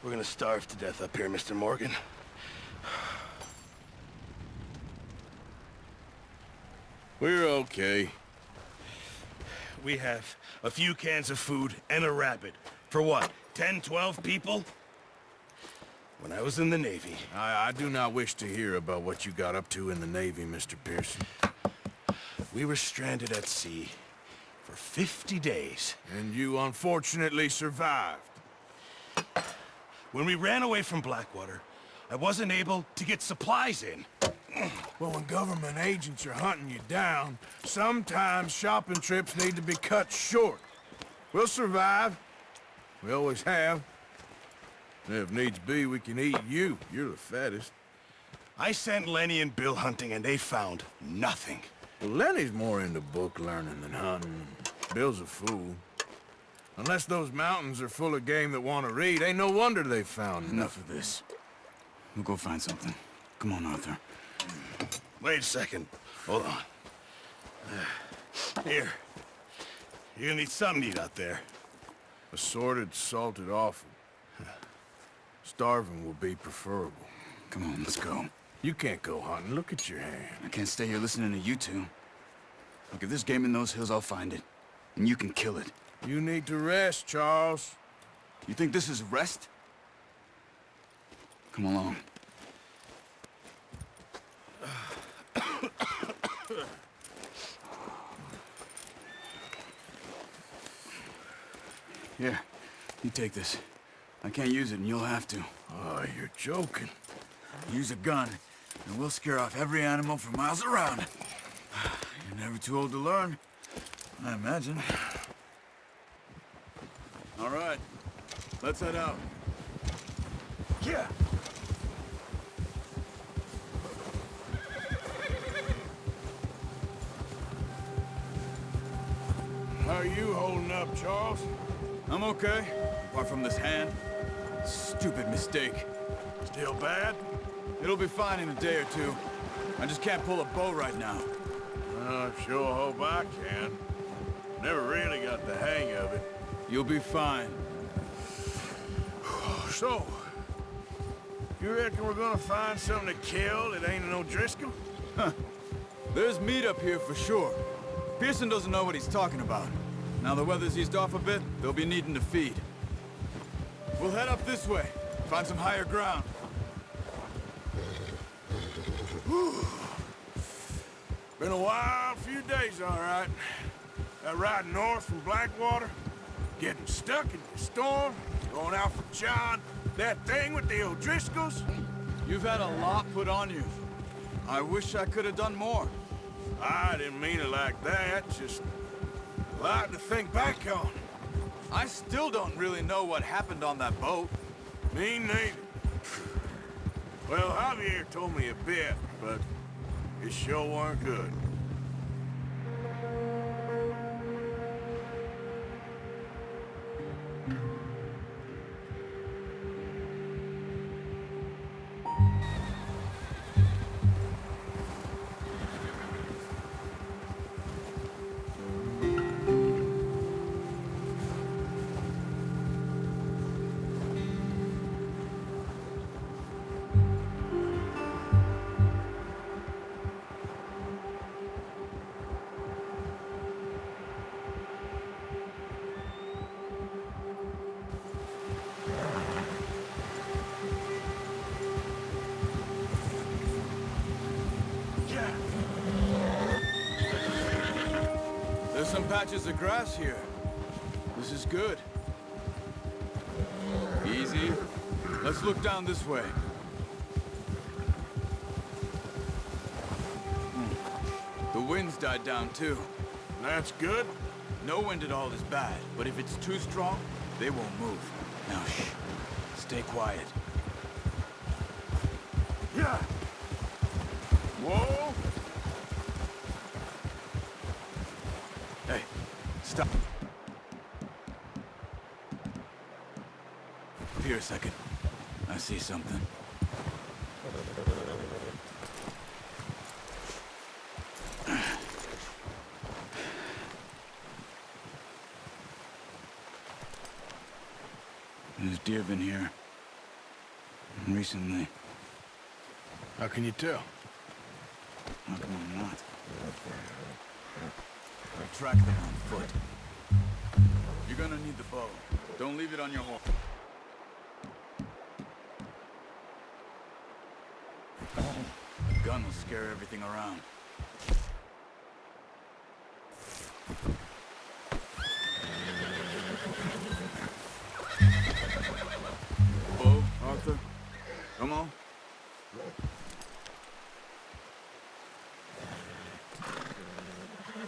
We're gonna starve to death up here, Mr. Morgan. We're okay. We have a few cans of food and a rabbit. For what, 10, 12 people? When I was in the Navy... I do not wish to hear about what you got up to in the Navy, Mr. Pearson. We were stranded at sea for 50 days. And you unfortunately survived. When we ran away from Blackwater, I wasn't able to get supplies in. Well, when government agents are hunting you down, sometimes shopping trips need to be cut short. We'll survive. We always have. And if needs be, we can eat you. You're the fattest. I sent Lenny and Bill hunting, and they found nothing. Well, Lenny's more into book learning than hunting. Bill's a fool. Unless those mountains are full of game that want to read, ain't no wonder they found Enough of this. We'll go find something. Come on, Arthur. Wait a second. Hold on. Here. You're gonna need something to eat out there. Assorted, salted offal. Starving will be preferable. Come on, let's go. You can't go hunting. Look at your hand. I can't stay here listening to you two. Look, if there's game in those hills, I'll find it. And you can kill it. You need to rest, Charles. You think this is rest? Come along. Here, you take this. I can't use it, and you'll have to. Oh, you're joking. Use a gun, and we'll scare off every animal for miles around. You're never too old to learn, I imagine. All right, let's head out. Yeah. How are you holding up, Charles? I'm okay, apart from this hand. Stupid mistake. Still bad? It'll be fine in a day or two. I just can't pull a bow right now. I sure hope I can. Never really got the hang of it. You'll be fine. So, you reckon we're gonna find something to kill that ain't no Driscoll? There's meat up here for sure. Pearson doesn't know what he's talking about. Now the weather's eased off a bit, they'll be needing to feed. We'll head up this way, find some higher ground. Been a wild few days, all right. That ride north from Blackwater, getting stuck in the storm, going out for John, that thing with the O'Driscolls. You've had a lot put on you. I wish I could have done more. I didn't mean it like that, just a lot to think back on. I still don't really know what happened on that boat. Me neither. Well, Javier told me a bit, but it sure weren't good. There's some patches of grass here. This is good. Easy. Let's look down this way. The wind's died down too. That's good. No wind at all is bad, but if it's too strong, they won't move. Now shh. Stay quiet. Yeah. Whoa. Hey, stop. Here a second. I see something. There's deer been here. Recently. How can you tell? How come I'm not? I tracked them on foot. You're gonna need the bow. Don't leave it on your horse. The gun will scare everything around. Bow, Arthur? Come on.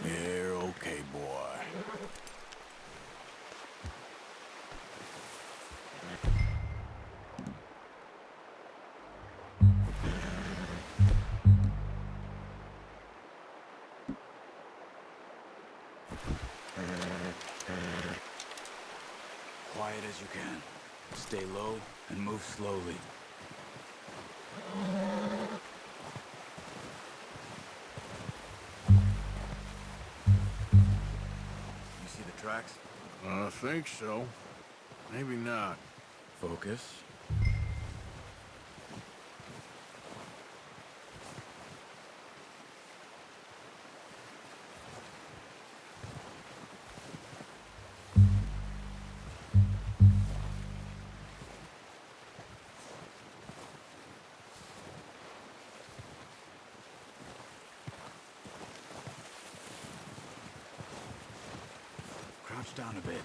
You're okay, boy. Quiet as you can. Stay low and move slowly. You see the tracks? I think so. Maybe not. Focus. Crouch down a bit.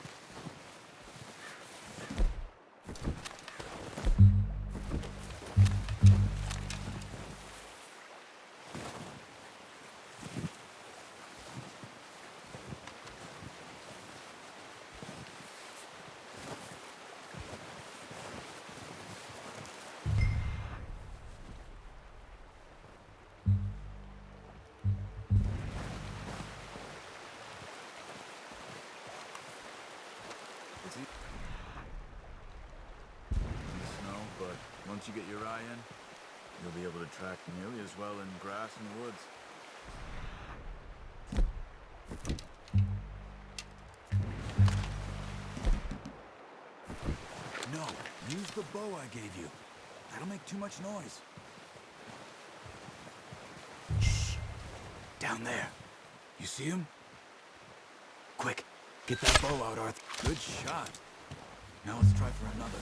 Is he? In the snow, but once you get your eye in, you'll be able to track nearly as well in grass and woods. No, use the bow I gave you. That'll make too much noise. Shh. Down there. You see him? Quick, get that bow out, Arthur. Good shot. Now let's try for another.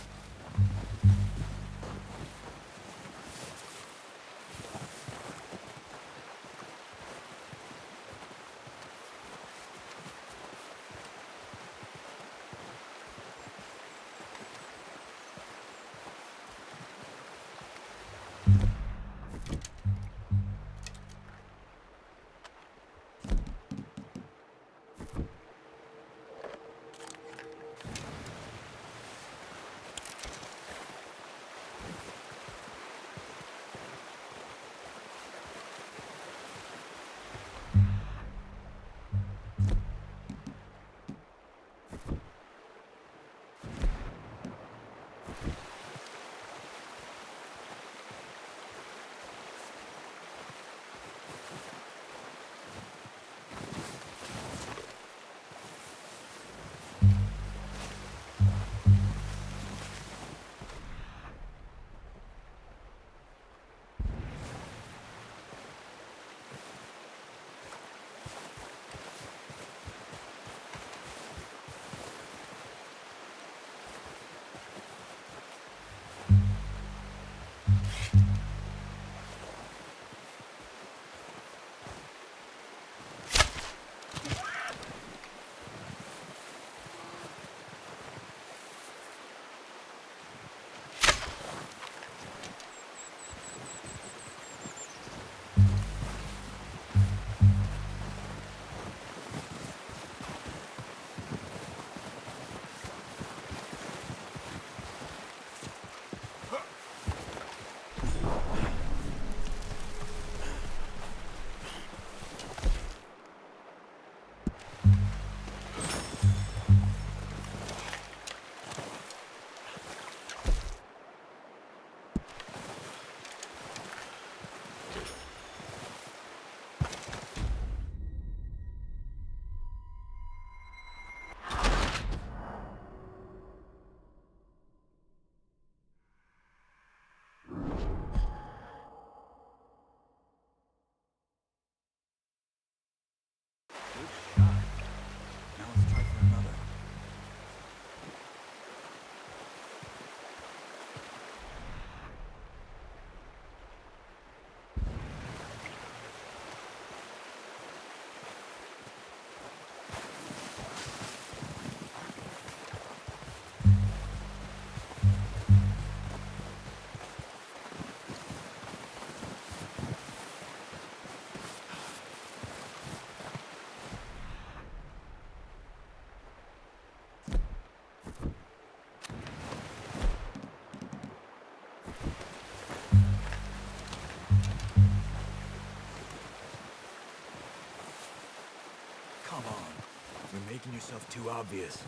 yourself too obvious.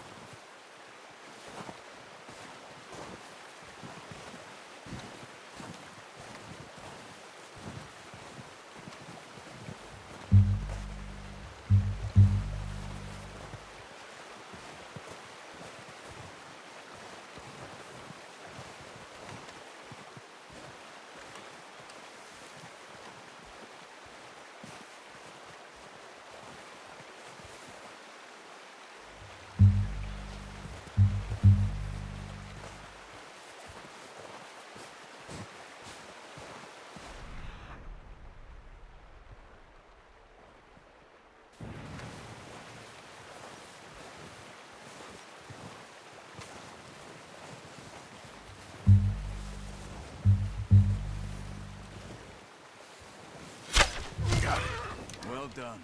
Well done.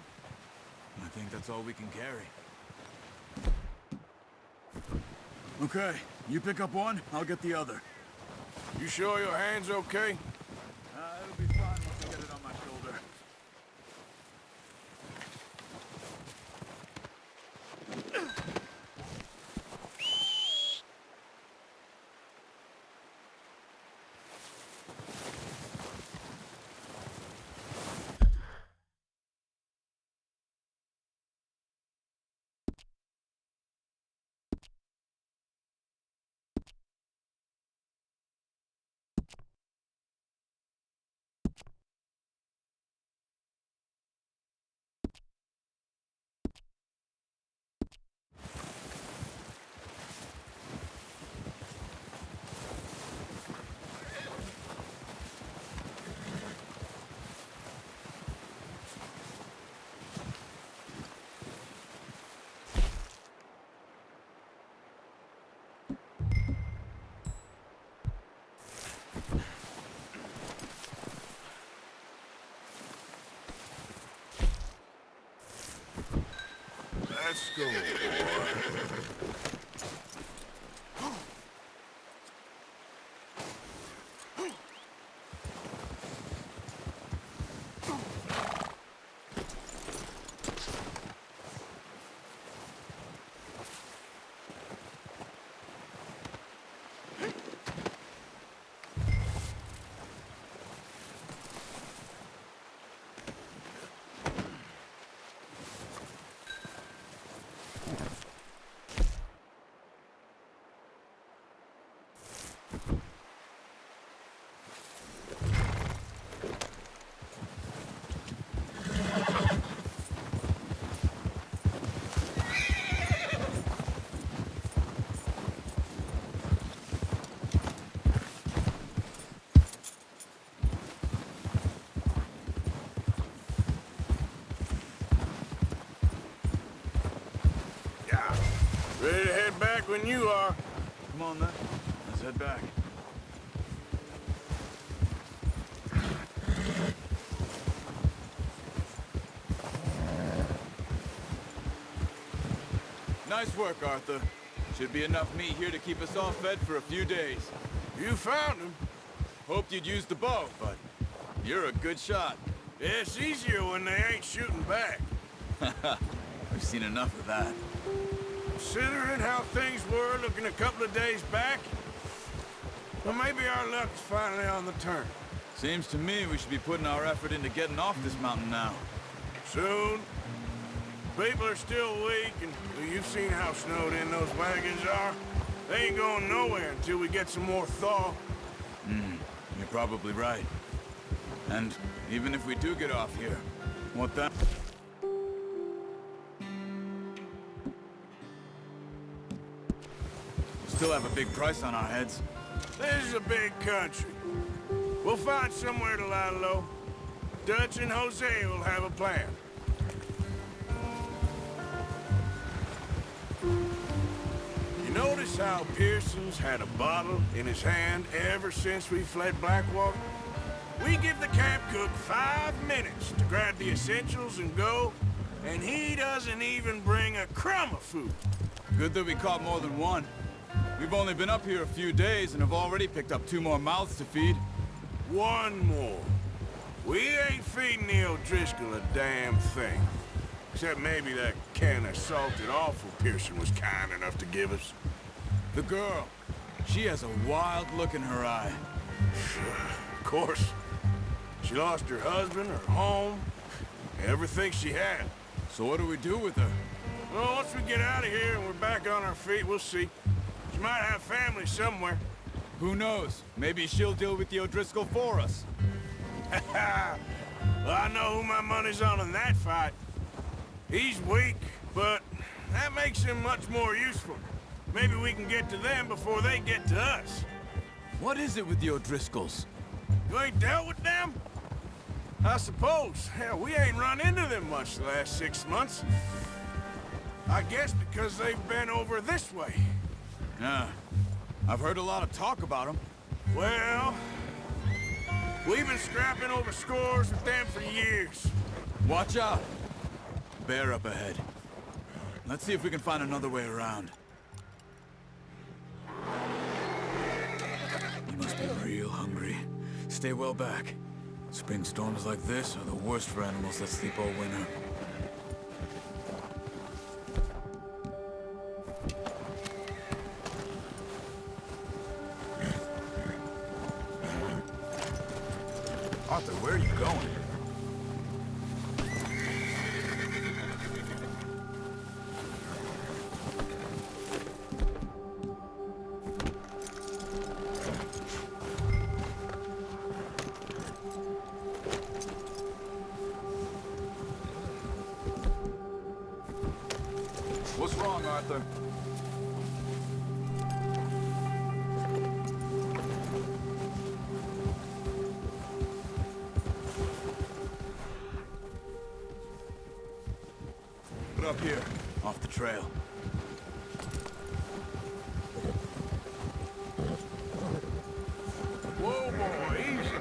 I think that's all we can carry. Okay, you pick up one, I'll get the other. You sure your hand's okay? It'll be fine once I get it on my shoulder. Let's go, boy. Ready to head back when you are. Come on then, let's head back. Nice work, Arthur. Should be enough meat here to keep us all fed for a few days. You found him. Hoped you'd use the bow, but you're a good shot. Yeah, it's easier when they ain't shooting back. We've seen enough of that. Considering how things were looking a couple of days back, well, maybe our luck's finally on the turn. Seems to me we should be putting our effort into getting off this mountain now. Soon. People are still weak, and well, you've seen how snowed in those wagons are. They ain't going nowhere until we get some more thaw. You're probably right. And even if we do get off here, what then? Still have a big price on our heads. This is a big country. We'll find somewhere to lie low. Dutch and Jose will have a plan. You notice how Pearson's had a bottle in his hand ever since we fled Blackwater? We give the camp cook 5 minutes to grab the essentials and go, and he doesn't even bring a crumb of food. Good that we caught more than one. We've only been up here a few days and have already picked up 2 more mouths to feed. 1 more. We ain't feeding the O'Driscoll a damn thing. Except maybe that can of salted offal Pearson was kind enough to give us. The girl. She has a wild look in her eye. Of course. She lost her husband, her home, everything she had. So what do we do with her? Well, once we get out of here and we're back on our feet, we'll see. She might have family somewhere. Who knows? Maybe she'll deal with the O'Driscoll for us. Well, I know who my money's on in that fight. He's weak, but that makes him much more useful. Maybe we can get to them before they get to us. What is it with the O'Driscolls? You ain't dealt with them? I suppose. Hell, we ain't run into them much the last 6 months. I guess because they've been over this way. Yeah. I've heard a lot of talk about them. Well, we've been scrapping over scores with them for years. Watch out. Bear up ahead. Let's see if we can find another way around. You must be real hungry. Stay well back. Spring storms like this are the worst for animals that sleep all winter. Arthur, where are you going? What's wrong, Arthur? Put up here, off the trail. Whoa, boy, easy.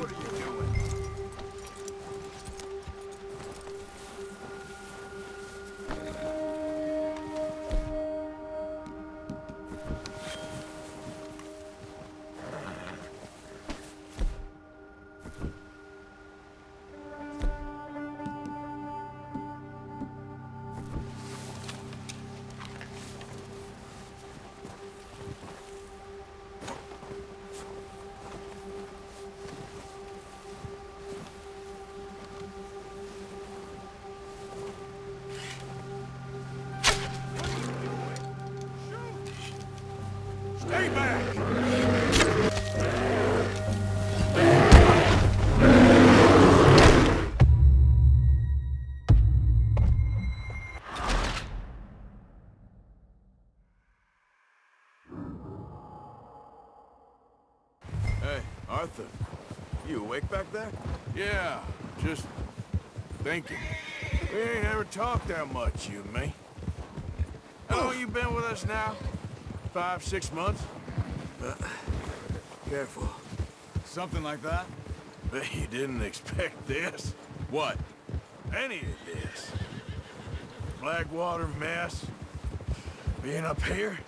What are you doing? Stay back! Hey, Arthur. You awake back there? Yeah, just thinking. We ain't ever talked that much, you and me. How long you been with us now? 5, 6 months? Careful. Something like that? Bet you didn't expect this. What? Any of this. Blackwater mess. Being up here?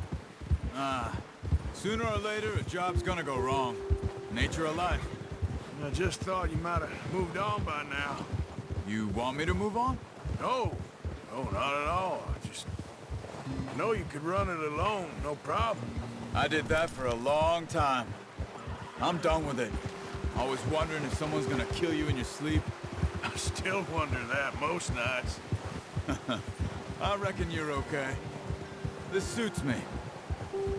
Sooner or later, a job's gonna go wrong. Nature of life. I just thought you might have moved on by now. You want me to move on? No. No, not at all. I just know you could run it alone, no problem. I did that for a long time. I'm done with it. Always wondering if someone's gonna kill you in your sleep. I still wonder that most nights. I reckon you're okay. This suits me.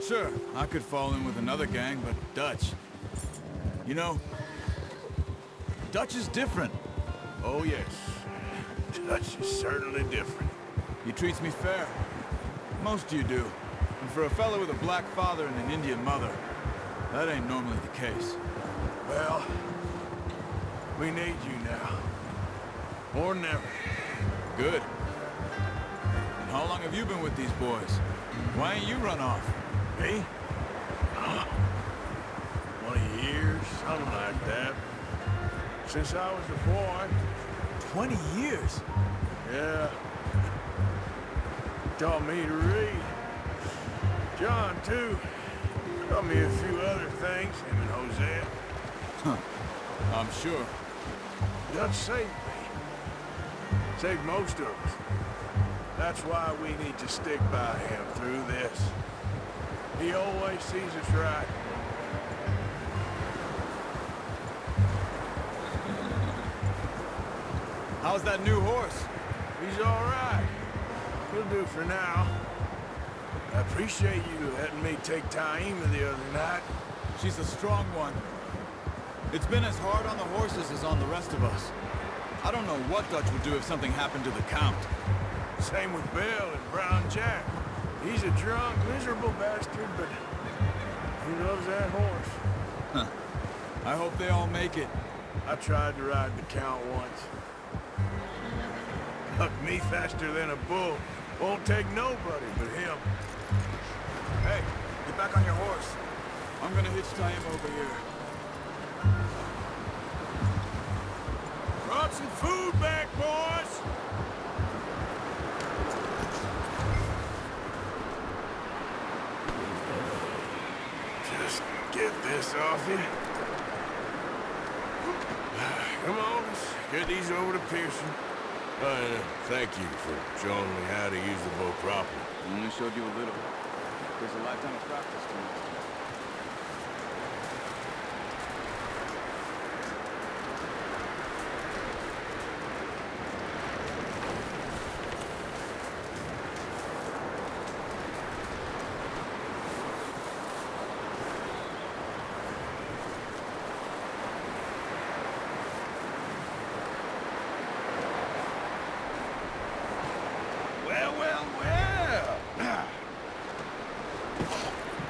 Sure, I could fall in with another gang, but Dutch. You know, Dutch is different. Oh, yes. Dutch is certainly different. He treats me fair. Most you do. And for a fellow with a black father and an Indian mother, that ain't normally the case. Well, we need you now. More than ever. Good. And how long have you been with these boys? Why ain't you run off? Me? 20 years, something like that. Since I was a boy. 20 years? Yeah. Taught me to read. John, too. Taught me a few other things, him and Hosea. I'm sure. Dutch saved me. Saved most of us. That's why we need to stick by him through this. He always sees us right. How's that new horse? He's all right. He'll do for now. I appreciate you letting me take Taima the other night. She's a strong one. It's been as hard on the horses as on the rest of us. I don't know what Dutch would do if something happened to the Count. Same with Bill and Brown Jack. He's a drunk, miserable bastard, but he loves that horse. Huh. I hope they all make it. I tried to ride the Count once. Hucked me faster than a bull. Won't take nobody but him. Hey, get back on your horse. I'm gonna hitch tie him over here. Brought some food back, boys! Just get this off you. Come on, let's get these over to Pearson. Thank you for showing me how to use the boat properly. I only showed you a little. There's a lifetime of practice to it.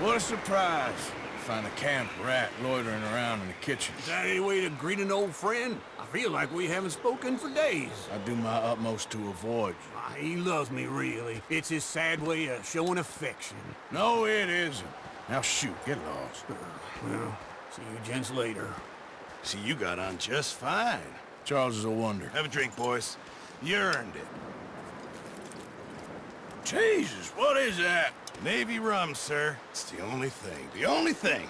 What a surprise. Find a camp rat loitering around in the kitchen. Is that any way to greet an old friend? I feel like we haven't spoken for days. I do my utmost to avoid you. He loves me, really. It's his sad way of showing affection. No, it isn't. Now shoot, get lost. Well, see you gents later. See, you got on just fine. Charles is a wonder. Have a drink, boys. You earned it. Jesus, what is that? Navy rum, sir. It's the only thing. The only thing.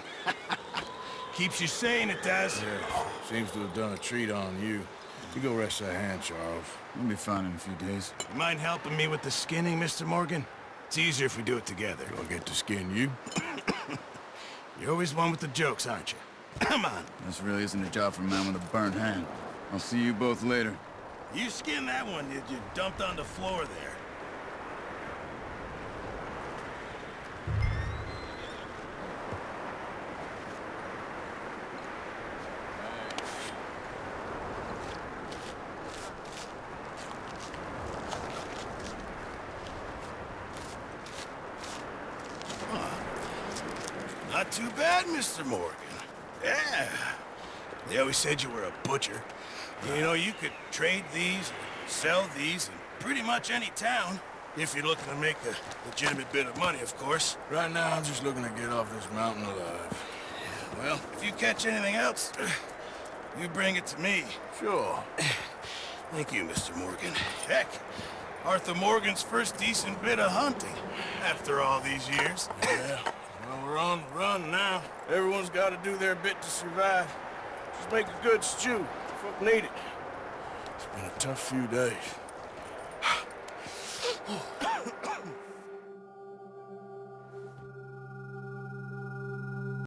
Keeps you sane, it does. Yeah, seems to have done a treat on you. You go rest that hand, Charles. We'll be fine in a few days. You mind helping me with the skinning, Mr. Morgan? It's easier if we do it together. Do I get to skin you? You're always one with the jokes, aren't you? Come on. This really isn't a job for a man with a burnt hand. I'll see you both later. You skinned that one you dumped on the floor there. Not too bad, Mr. Morgan. Yeah. They always said you were a butcher. You know, you could trade these, sell these in pretty much any town. If you're looking to make a legitimate bit of money, of course. Right now, I'm just looking to get off this mountain alive. Well, if you catch anything else, you bring it to me. Sure. Thank you, Mr. Morgan. Heck, Arthur Morgan's first decent bit of hunting after all these years. Yeah. Well, we're on the run now. Everyone's got to do their bit to survive. Just make a good stew. Folk need it. It's been a tough few days.